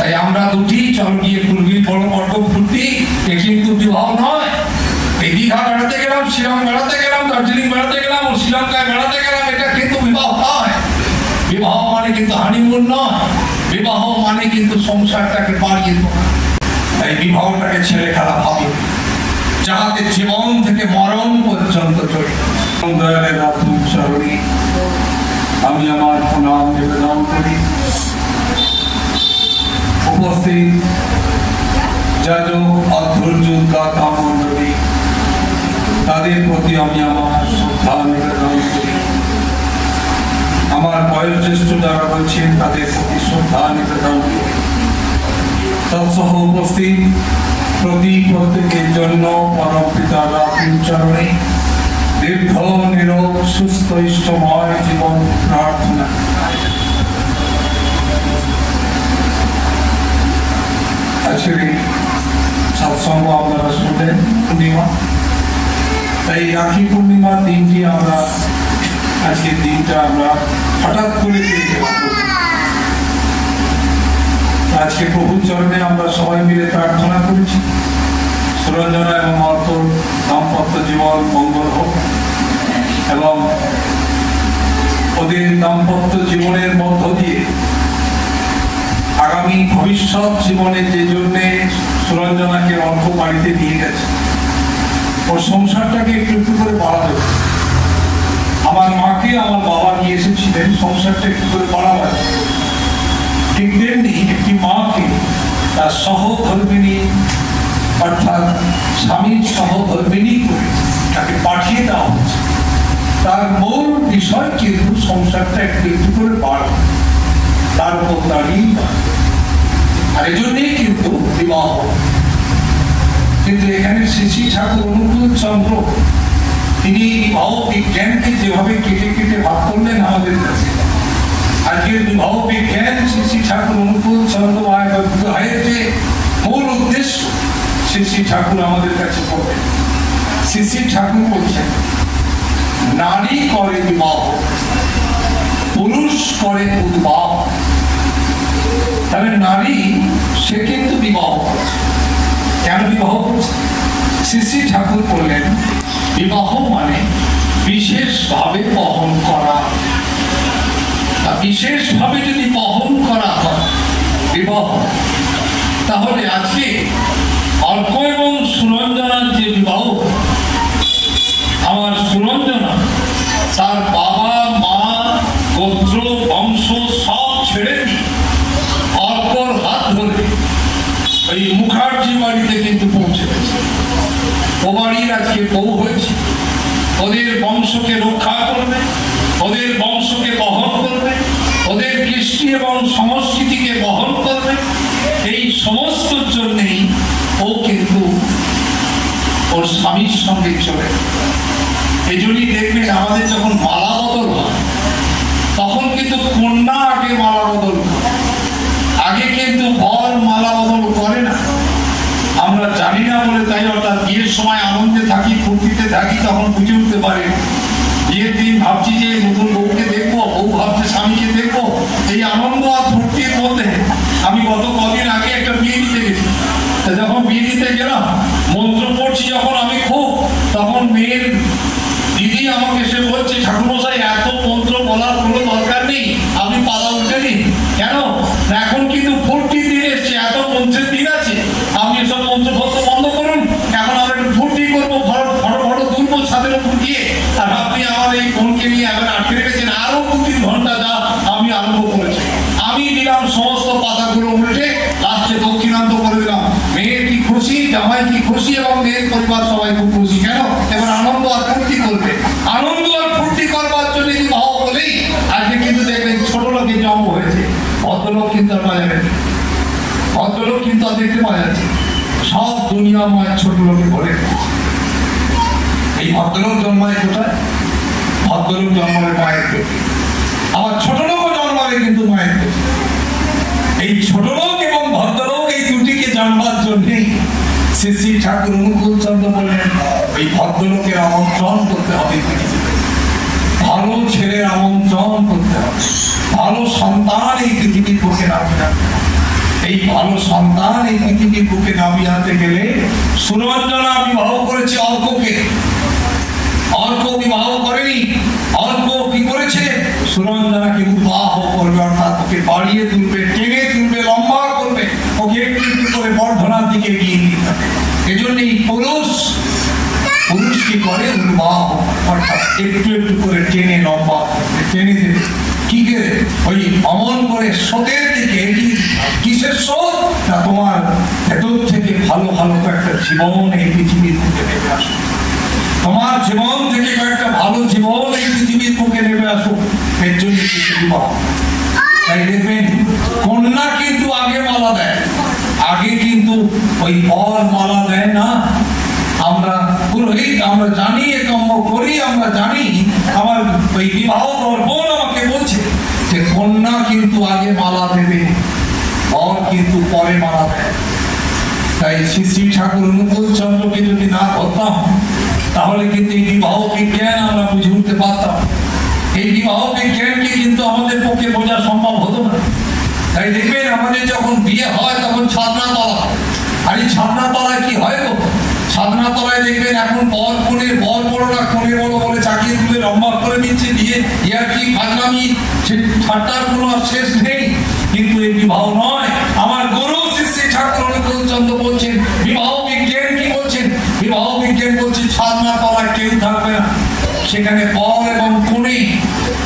তাই আমরা দুটি চল গিয়ে ফুলবি বড় বড় ফুলতি এ কিন্তু বিবাহ নয়। এই দীঘা বেড়াতে গেলাম, শিলং বেড়াতে গেলাম, দার্জিলিং বেড়াতে গেলাম, শ্রীলঙ্কায় বেড়াতে গেলাম, এটা কিন্তু বিবাহ নয়। বিবাহ মানে কিন্তু হানিমুন নয়, বিবাহ মানে কিন্তু সংসারটাকে বাড়িয়ে তোলা। তাই বিবাহটাকে ছেড়ে খেলা ভাবে, যাহাতে জীবন থেকে মরণ পর্যন্ত চলে। আমি আমার প্রণাম নিবেদন করি। উপস্থিত যাজক অধৈর্য দাতা মণ্ডলী, তাদের প্রতি আমি আমার শ্রদ্ধা নিবেদন করি। আমার বয়োজ্যেষ্ঠ যারা রয়েছেন তাদের প্রতি শ্রদ্ধা নিবেদন করি। তৎসহ উপস্থিত প্রত্যেকের জন্য পরম পিতার চরণে দীর্ঘ নিরোগ সুস্থ ইষ্টময় জীবন প্রার্থনা। আজকের সৎসঙ্গ আপনারা শুনলেন পূর্ণিমা, তাই রাখি পূর্ণিমার দিনটি আমরা আজকের দিনটা আমরা হঠাৎ করে পেয়ে গেলাম। আজকে প্রভুর চরণে আমরা সবাই মিলে প্রার্থনা করেছি সুরঞ্জনা এবং অর্থর দাম্পত্য জীবন মঙ্গল হোক এবং ওদের দাম্পত্য জীবনের মধ্য দিয়ে আগামী ভবিষ্যৎ জীবনে যে জন্য সুরঞ্জনাকে অর্থ বাড়িতে নিয়ে গেছে ওর সংসারটাকে একটু একটু করে বাড়াবে। আমার মাকে আমার বাবা নিয়ে এসেছিলেন সংসারটা একটু করে বাড়াবার, ঠিক তেমনি একটি মাকে তার সহধর্মিণী অর্থাৎ স্বামীর সহধর্মিণী করে তাকে পাঠিয়ে দেওয়া হচ্ছে। তার মূল বিষয় কিন্তু সংসারটা একটু একটু করে বাড়বে, তার উপর দাঁড়িয়ে আর এই জন্যই কিন্তু বিবাহ। কিন্তু এখানে শ্রী শ্রী ঠাকুর অনুকূল চন্দ্র তিনি বিবাহ বিজ্ঞানকে যেভাবে কেটে কেটে ভাগ করলেন আমাদের কাছে, আজকের বিবাহ বিজ্ঞান শ্রী শ্রী ঠাকুর অনুকূল চন্দ্র বিবাহের যে মূল উদ্দেশ্য শ্রী শ্রী ঠাকুর আমাদের কাছে বলবেন। শ্রী শ্রী ঠাকুর বলছেন নারী করে বিবাহ, পুরুষ করে উদ্বাহ। তাহলে নারী সে কিন্তু বিবাহ করছে। কেন বিবাহ করছে? শ্রী শ্রী ঠাকুর বললেন বিবাহ মানে বিশেষভাবে বহন করা। বিশেষভাবে যদি বহন করা হয় বিবাহ, তাহলে আজকে অর্ক এবং সুরঞ্জনার যে বিবাহ, আমার সুরঞ্জনা তার বাবা মা গোত্র বংশ সব ছেড়ে দিয়ে অর্কর হাত ধরে এই মুখার্জি বাড়িতে কিন্তু পৌঁছে গেছে। ও বাড়ির আজকে বউ হয়েছে, ওদের বংশকে রক্ষা করবে, ওদের বংশকে বহন করবে, ওদের কৃষ্টি এবং সংস্কৃতিকে বহন করবে। এই সমস্ত জন্যেই ও কিন্তু ওর স্বামীর সঙ্গে চলে। এই জন্যই দেখবেন আমাদের যখন মালা বদল হয় তখন কিন্তু কন্যা আগে মালা বদল করে, আগে কিন্তু বর মালা বদল করে না। আমরা জানি না বলে তাই অর্থাৎ বিয়ের সময় আনন্দে থাকি, ফুর্তিতে থাকি, তখন বুঝে উঠতে পারি। বিয়ের দিন ভাবছি যে নতুন বউকে দেখবো, বউ ভাবছে স্বামীকে দেখবো। এই আনন্দ আর ফুর্তির মধ্যে আমি গত কদিন আগে একটা বিয়ে দিতে গেছি। যখন বিয়ে দিতে গেলাম মন্ত্র পড়ছি যখন আমি খুব, তখন মেয়ের দিদি আমাকে এসে বলছে ঠাকুরমশাই এত মন্ত্র বলার কোনো দরকার নেই, আপনি পালা উঠে নিন। কেন? এখন কিন্তু ফুর্তির দিন এসছে, এত মন্ত্রের দিন আছে, আপনি সব মন্ত্র ফন্ত্র বন্ধ করুন, এখন আমরা একটু ফুর্তি করবো, ফটো তুলবো ছাদের উপর গিয়ে। আর আপনি আমার এই ফোনকে নিয়ে এখন আটকে রেখেছেন, আরো 2-3 ঘন্টা যা আমি আরম্ভ করেছি। আমি দিলাম সমস্ত পাতাগুলো উল্টে, লাস্টে দক্ষিণান্ত করে দিলাম। মেয়ের কি খুশি, জামাই কি খুশি এবং মেয়ের পরিবার সবাই খুব খুশি। কেন? এবার আনন্দ আর ফুর্তি করবে। আনন্দ আর ফুর্তি করবার জন্য বিবাহ বলেই আজকে কিন্তু দেখবেন ছোট লোকের জন্ম হয়েছে, ভদ্রলোক কিন্তু আর পাওয়া যাবে, ভদ্রলোক কিন্তু আর দেখতে পাওয়া যাচ্ছে। সব দুনিয়াময় ছোট লোকে ভরে গেছে। এই ভদ্রলোক জন্মায় কোথায়? ভদ্রলোক জন্মাবে মায়ের পেটে, আবার ছোট লোকও জন্মাবে কিন্তু মায়ের পেটে। এই ছোট লোক এবং ভদ্রলোক এই দুটিকে জানবার জন্যই শ্রী শ্রী ঠাকুর অনুকূল চন্দ্র বললেন এই ভদ্রলোকের আমন্ত্রণ করতে হবে, ভালো ছেলের আমন্ত্রণ করতে হবে, ভালো সন্তান এই পৃথিবীর বুকে রাখতে হবে। এই ভালো সন্তান এই পৃথিবীর বুকে নামিয়ে আনতে গেলে সুরঞ্জনা বিবাহ করেছে অর্ককে। অর্ক বিবাহ করেনি, অর্ক কি করেছে? সুরঞ্জনাকে উদ্বাহ করবে, অর্থাৎ ওকে বাড়িয়ে তুলবে, টেনে তুলবে, লম্বা করবে, ওকে একটু একটু করে বর্ধনার দিকে এগিয়ে নিতে হবে। এজন্যই পুরুষ কি করে? উদ্বাহ, অর্থাৎ একটু একটু করে টেনে লম্বা করবে, টেনে দেবে। কি করে? ওই অমন করে স্রোতের দিকে এগিয়ে। কিসের স্রোত? না, তোমার ভেতর থেকে ভালো ভালো একটা জীবন এই পৃথিবীর বুকে নেমে আসো। তোমার জীবন থেকে কয়েকটা ভালো জীবন এই পৃথিবীর বুকে নেমে আসো। এর জন্য কিছু বিবাহ। তাই দেখবেন কন্যা কিন্তু আগে মালা দেয়, আগে কিন্তু ওই বর মালা দেয় না। আমরা পুরোহিত, আমরা জানি, এ কর্ম করি, আমরা জানি। আমার ওই বিবাহ বোন আমাকে বলছে যে কন্যা কিন্তু আগে মালা দেবে, বর কিন্তু পরে মালা দেয়। তাই শ্রী শ্রী ঠাকুর অনুকূল চন্দ্রকে যদি না ধরতাম তাহলে কিন্তু এই বিবাহ বিজ্ঞান আমরা বুঝে উঠতে পারতাম। এই বিবাহ বিজ্ঞানকে কিন্তু আমাদের পক্ষে বোঝা সম্ভব হতো না। তাই দেখবেন আমাদের যখন বিয়ে হয় তখন ছাদনা তলা, আর এই ছাদনা তলায় কি হয় গো? ছাদনা তলায় দেখবেন এখন বর কোণের, বর বড় না কোণে বড় বলে চাকিয়ে তুলে লম্বা করে নিচ্ছে, দিয়ে ইয়ার কি ফাজলামি, ঠাট্টার কোনো শেষ নেই। কিন্তু এই বিবাহ নয়। আমার গুরু শ্রী শ্রী ঠাকুর অনুকূল চন্দ্র বলছেন, বিবাহ বিজ্ঞান কি বলছেন? বিবাহ বিজ্ঞান বলছে ছাদনা তলায় কেউ থাকবে না, সেখানে বর এবং কনে।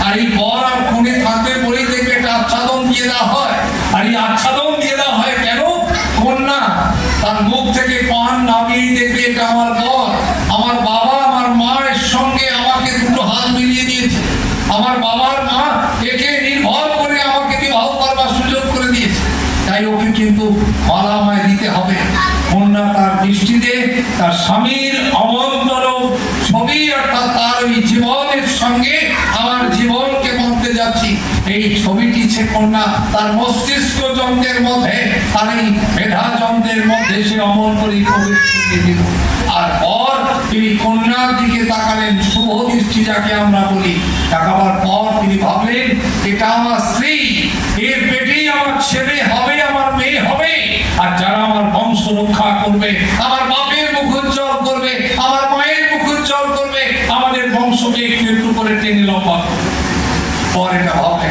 আর এই বর আর কনে থাকবে বলেই দেখবে একটা আচ্ছাদন দিয়ে দেওয়া হয়। আর এই আচ্ছাদন দিয়ে দেওয়া হয় কেন? কন্যা তার মুখ থেকে পান নামিয়ে দেখবে এটা আমার বর, আমার বাবা আমার মায়ের সঙ্গে আমাকে দুটো হাত মিলিয়ে দিয়েছে, আমার বাবার মা একে নির্ভর করে আমাকে বিবাহ করবার সুযোগ করে দিয়েছে, তাই ওকে কিন্তু মালামায় দিতে হবে। কন্যা তার দৃষ্টিতে তার স্বামীর অমন্তর ছবি, অর্থাৎ তার ওই জীবনের সঙ্গে আমার জীবনকে বাঁধতে যাচ্ছি, এই ছবিটি সে কন্যা তার মস্তিষ্ক যন্ত্রের মধ্যে, তার এই মেধা যন্ত্রের মধ্যে সে অমন করে প্রবেশ করিয়ে দিল। আর পর তিনি কন্যার দিকে তাকালেন, শুভ দৃষ্টি যাকে আমরা বলি। তাকাবার পর তিনি ভাবলেন এটা আমার স্ত্রী, এর পেটেই আমার ছেলে হবে, আমার মেয়ে হবে। আর যারা আমার বংশ রক্ষা করবে, আমার বাপের মুখ উজ্জ্বল করবে, আমার মায়ের মুখ উজ্জ্বল করবে, আমাদের বংশকে একটু একটু করে টেনে লম্বা করবে। পর এটা হবে।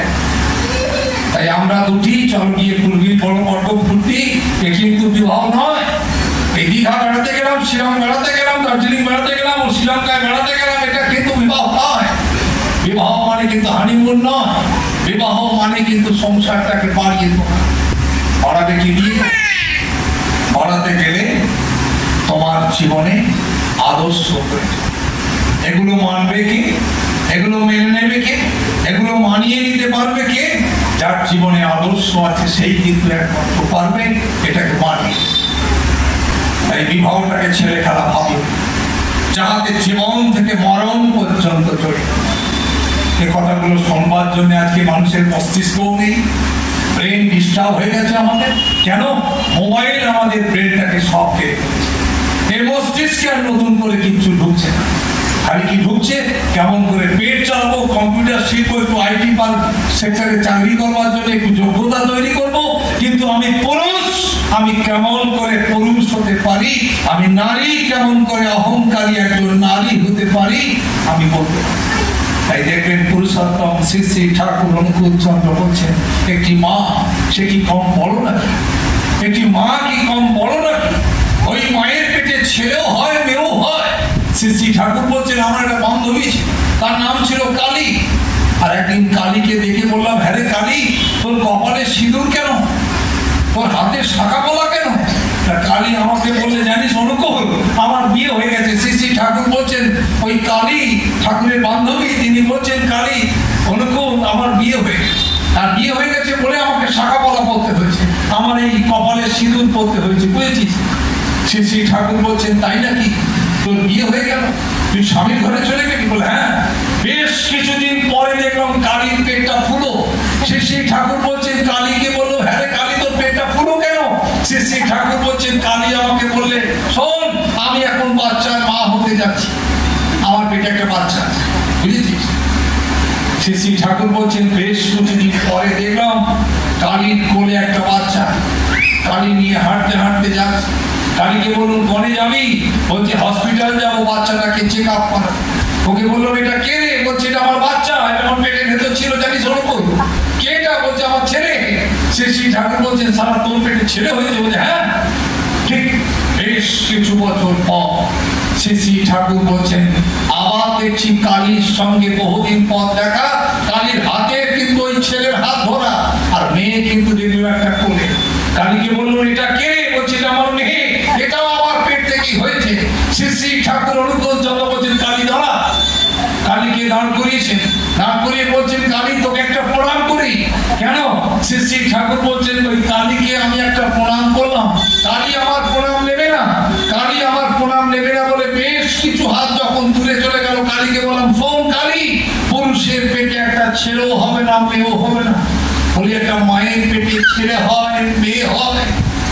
তাই আমরা দুটি চল গিয়ে ফুলগি বড় বড় ফুলটি, এ কিন্তু বিবাহ নয়। এই দীঘা বেড়াতে গেলাম, শিলং বেড়াতে গেলাম, দার্জিলিং বেড়াতে গেলাম, ও শ্রীলঙ্কায় বেড়াতে গেলাম, এটা কিন্তু বিবাহ নয়। বিবাহ মানে কিন্তু হানিমুন নয়। বিবাহ মানে কিন্তু সংসারটাকে বাড়িয়ে তোলা। বাড়াবে কি দিয়ে? বাড়াতে গেলে তোমার জীবনে আদর্শ প্রয়োজন। এগুলো মানবে কে? এগুলো মেনে নেবে কে? এগুলো মানিয়ে নিতে পারবে কে? যার জীবনে আদর্শ আছে সেই কিন্তু একমাত্র পারবে এটাকে মানিয়ে। তাই বিবাহটাকে ছেলে খেলা ভাবে, যাহাতে জীবন থেকে মরণ পর্যন্ত জড়িত। এই কথাগুলো শুনবার জন্য আজকে মানুষের মস্তিষ্কও নেই, ব্রেন ডিস্টার্ব হয়ে গেছে আমাদের। কেন? মোবাইল আমাদের ব্রেনটাকে সব কেড়ে ফেলেছে। এই মস্তিষ্কে আর নতুন করে কিছু ঢুকছে না। খালি কি ঢুকছে? কেমন করে পেট চালাবো, কম্পিউটার শিখবো, একটু আইটি সেক্টরে চাকরি করবার জন্য একটু যোগ্যতা তৈরি করব, কিন্তু আমি পুরুষ, আমি কেমন করে পুরুষ হতে পারি, আমি নারী কেমন করে অহংকারী একজন নারী হতে পারি, আমি বলতে পারি। তাই দেখবেন পুরুষোত্তম শ্রী শ্রী ঠাকুর অনুকূল চন্দ্র বলছেন, একটি মা সে কি কম বড় নাকি? একটি মা কি কম বড় নাকি? ওই মায়ের পেটে ছেলেও হয়, মেয়েও হয়। শ্রী শ্রী ঠাকুর বলছেন, আমার একটা বান্ধবী ছিল, তার নাম ছিল কালী। আর একদিন কালীকে দেখে বললাম, হ্যাঁ রে কালী, তোর কপালে সিঁদুর কেন? তোর হাতে শাখা পলা কেন? কালী আমাকে বললে, জানিস অনুকূল, আমার বিয়ে হয়ে গেছে। শ্রী শ্রী ঠাকুর বলছেন, ওই কালী ঠাকুরের বান্ধবী, তিনি বলছেন, কালী অনুকূল আমার বিয়ে হয়ে গেছে। আর বিয়ে হয়ে গেছে বলে আমাকে শাখা পলা পড়তে হয়েছে, আমার এই কপালে সিঁদুর পড়তে হয়েছে, বুঝেছিস? শ্রী শ্রী ঠাকুর বলছেন, তাই নাকি? তোর বিয়ে হয়ে গেল, তুই স্বামীর ঘরে চলে গেলি? বলে, হ্যাঁ। বেশ কিছুদিন পরে দেখলাম কালীর পেটটা ফুলো। শ্রী শ্রী ঠাকুর বলছেন, কালীকে বললো, হ্যাঁ রে কালী, তোর পেটটা ফুলো কেন? শ্রী শ্রী ঠাকুর বলছেন, কালী আমাকে বললে, শোন, আমি এখন বাচ্চার মা হতে যাচ্ছি, আমার পেটে একটা বাচ্চা আছে, বুঝেছিস? শ্রী শ্রী ঠাকুর বলছেন, বেশ কিছুদিন পরে দেখলাম কালীর কোলে একটা বাচ্চা। কালী নিয়ে হাঁটতে হাঁটতে যাচ্ছে। কালীকে বলুন কোনে যাবি? বলছে হসপিটাল যাবো বাচ্চাটাকে চেক আপ করা। ওকে বললো এটা কে রে? বলছে এটা আমার বাচ্চা, এটা আমার পেটের ভেতর ছিল, জানিস ওর কই? কেটা? বলছে আমার ছেলে। শ্রী ঠাকুর বলছেন সারা তোর পেটে ছেলে হয়েছে? বলছে হ্যাঁ। ঠিক বেশ কিছু বছর পর শ্রী ঠাকুর বলছেন আবার দেখছি কালীর সঙ্গে বহুদিন পর দেখা, কালীর হাতে কিন্তু ওই ছেলের হাত ধরা, আর মেয়ে কিন্তু দেখলো একটা কোলে। কালীকে বললো এটা কে? বলছে এটা আমার মেয়ে, এটাও আমার পেট থেকেই হয়েছে। শ্রী ঠাকুর অনুকূল চন্দ্র বলছেন কালী দাঁড়া। কালীকে দাঁড় করিয়েছেন, দাঁড় করিয়ে বলছেন কালী তোকে একটা প্রণাম করি। কেন? শ্রী ঠাকুর বলছেন ওই কালীকে আমি একটা প্রণাম করলাম, কালী আমার প্রণাম নেবে না, কালী আমার প্রণাম নেবে না বলে বেশ কিছু হাত যখন দূরে চলে গেল, কালীকে বললাম শোন কালী, পুরুষের পেটে একটা ছেলেও হবে না, মেয়েও হবে না। বলি একটা মায়ের পেটে ছেলে হয়, মেয়ে হয়,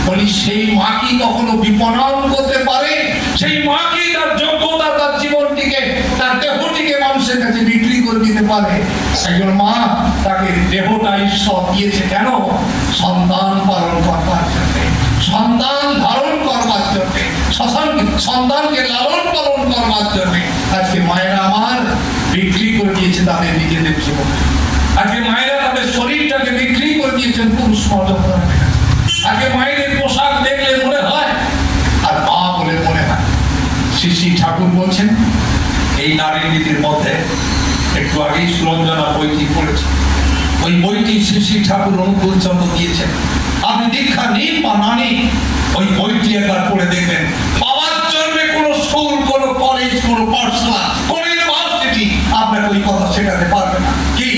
বলি সেই মা কি কখনো বিপণন করতে পারে? সেই মা কি তার যোগ্যতা, তার জীবনটিকে, তার দেহটিকে মানুষের কাছে বিক্রি করে দিতে পারে? একজন মা তাকে দেহটা ঈশ্বর দিয়েছে কেন? সন্তান পালন করবার জন্য, সন্তান ধারণ করবার জন্য, সন্তানকে লালন পালন করবার জন্য। আজকে মায়েরা আমার বিক্রি করে দিয়েছে তাদের নিজেদের জীবন। আজকে মায়েরা তাদের শরীরটাকে বিক্রি করে দিয়েছেন পুরুষ মর্যাদা। আজকে মায়েদের পোশাক দেখলে মনে হয় আর মা বলে মনে হয়। শ্রী ঠাকুর বলছেন এই নারীর নীতির মধ্যে একটু আগেই সুরঞ্জনা বইটি পড়েছে, ওই বইটি শ্রী ঠাকুর অনুকূল চন্দ্র দিয়েছেন। আপনি দীক্ষা নিন বা না নিন, ওই বইটি একবার পড়ে দেখবেন। পাওয়ার জন্য কোনো স্কুল, কোনো কলেজ, কোনো পাঠশালা, কোনো ইউনিভার্সিটি আপনাকে ওই কথা শেখাতে পারবে না। কি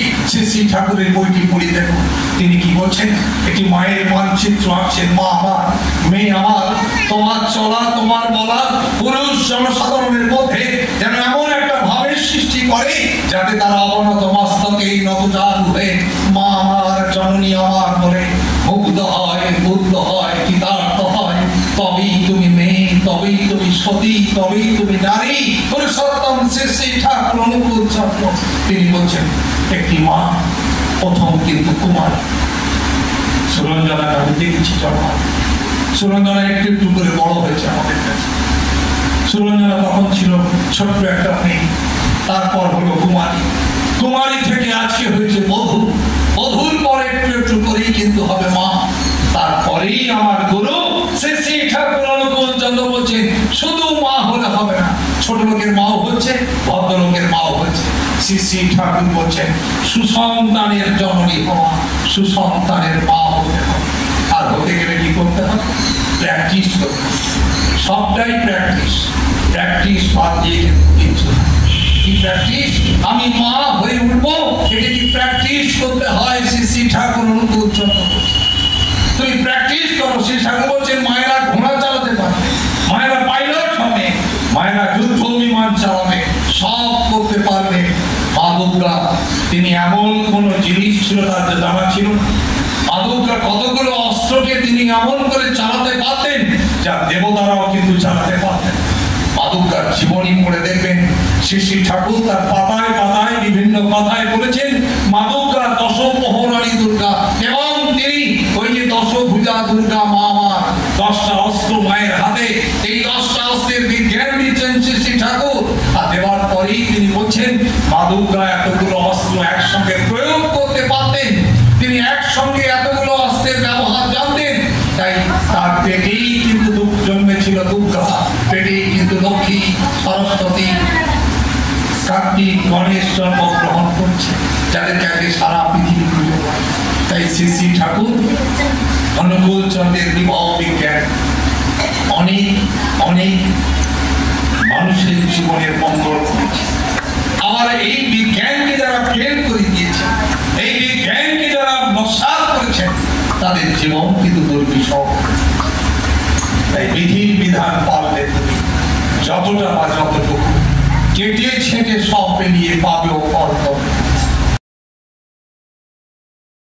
শ্রী ঠাকুরের বইটি পড়ে দেখুন, তিনি কি বলছেন? একটি মায়ের মানচিত্র আঁকছেন। মা আমার, মেয়ে আমার, তোমার চলা, তোমার বলা পুরুষ জনসাধারণের মধ্যে যেন এমন একটা ভাবের সৃষ্টি করে যাতে তারা অবনত মস্তকে নতজান হয়ে মা আমার, জননী আমার বলে মুগ্ধ হয়, বুদ্ধ হয়, কৃতার্থ হয়। তবেই তুমি মেয়ে, তবেই তুমি সতী, তবেই তুমি নারী। পুরুষোত্তম শ্রী ঠাকুর অনুকূল চন্দ্র তিনি বলছেন একটি মা প্রথম কিন্তু কুমার। সুরঞ্জনাকে আমি দেখেছি জন্ম, সুরঞ্জনা একটু একটু করে বড় হয়েছে আমাদের কাছে। সুরঞ্জনা তখন ছিল ছোট্ট একটা মেয়ে, তারপর হলো কুমারী, কুমারী থেকে আজকে হয়েছে বধূ, বধূর পর একটু একটু করেই কিন্তু হবে মা। তারপরেই আমার গুরু শ্রী ঠাকুর অনুকূল চন্দ্র বলছেন শুধু মা হলে হবে না, ছোট লোকের মাও হচ্ছে, ভদ্রলোকের মাও হচ্ছে। শ্রী ঠাকুর বলছেন সুসন্তানের জননী হওয়া, সুসন্তানের মা হতে হবে। আর হতে গেলে কি করতে হবে? প্র্যাকটিস করতে হবে, সবটাই প্র্যাকটিস। প্র্যাকটিস বাদ দিয়ে কিন্তু কিছু না। কি প্র্যাকটিস? আমি মা হয়ে উঠবো, এটা কি প্র্যাকটিস করতে হয়? শ্রী ঠাকুর অনুকূল চন্দ্র বলছেন তুমি প্র্যাকটিস করো। শ্রী ঠাকুর বলছেন মায়েরা ঘোড়া চালাতে পারবে, মায়েরা পাইলট হবে, মায়েরা যুদ্ধ বিমান চালাবে, সব করতে পারবে। মা দুর্গা তিনি এমন কোন জিনিস ছিল তার জানা ছিল না। মা দুর্গা কতগুলো অস্ত্রকে তিনি এমন করে চালাতে পারতেন যা দেবতারাও কিন্তু চালাতে পারতেন। মা দুর্গার জীবনী পড়ে দেখবেন শ্রী ঠাকুর তার পাতায় পাতায় বিভিন্ন কথায় বলেছেন মা দুর্গা দশপ্রহরী দুর্গা, এবং তিনি ওই যে দশভুজা দুর্গা মা আমার, 10টা অস্ত্র মায়ের হাতে, এই 10টা অস্ত্রের বিজ্ঞান দিচ্ছেন শ্রী ঠাকুর। আর দেওয়ার পরেই তিনি বলছেন মা দুর্গা এতগুলো অস্ত্র একসঙ্গে প্রয়োগ করতে পারতেন, তিনি একসঙ্গে এতগুলো অস্ত্রের ব্যবহার জানতেন। তাই তার পেটেই কিন্তু জন্মেছিল দুর্গা, পেটেই কিন্তু লক্ষ্মী, সরস্বতী, কার্তিক, গণেশ জন্মগ্রহণ করছে, যাদেরকে আগে সারা পৃথিবী পুজো করে। তাই শ্রী ঠাকুর অনুকূল চন্দ্রের বিবাহ বিজ্ঞান অনেক অনেক মানুষের জীবনের মঙ্গল করেছে। আবার এই বিজ্ঞানকে যারা ফেল করে দিয়েছে, এই বিজ্ঞানকে যারা নস্বাত করেছেন, তাদের জীবন কিন্তু দুর্বিষহ। তাই বিধির বিধান পাললে তুমি যতটা বা যতটুকু কেটে ছেটে সব পেরিয়ে পাবেও ফল হবে।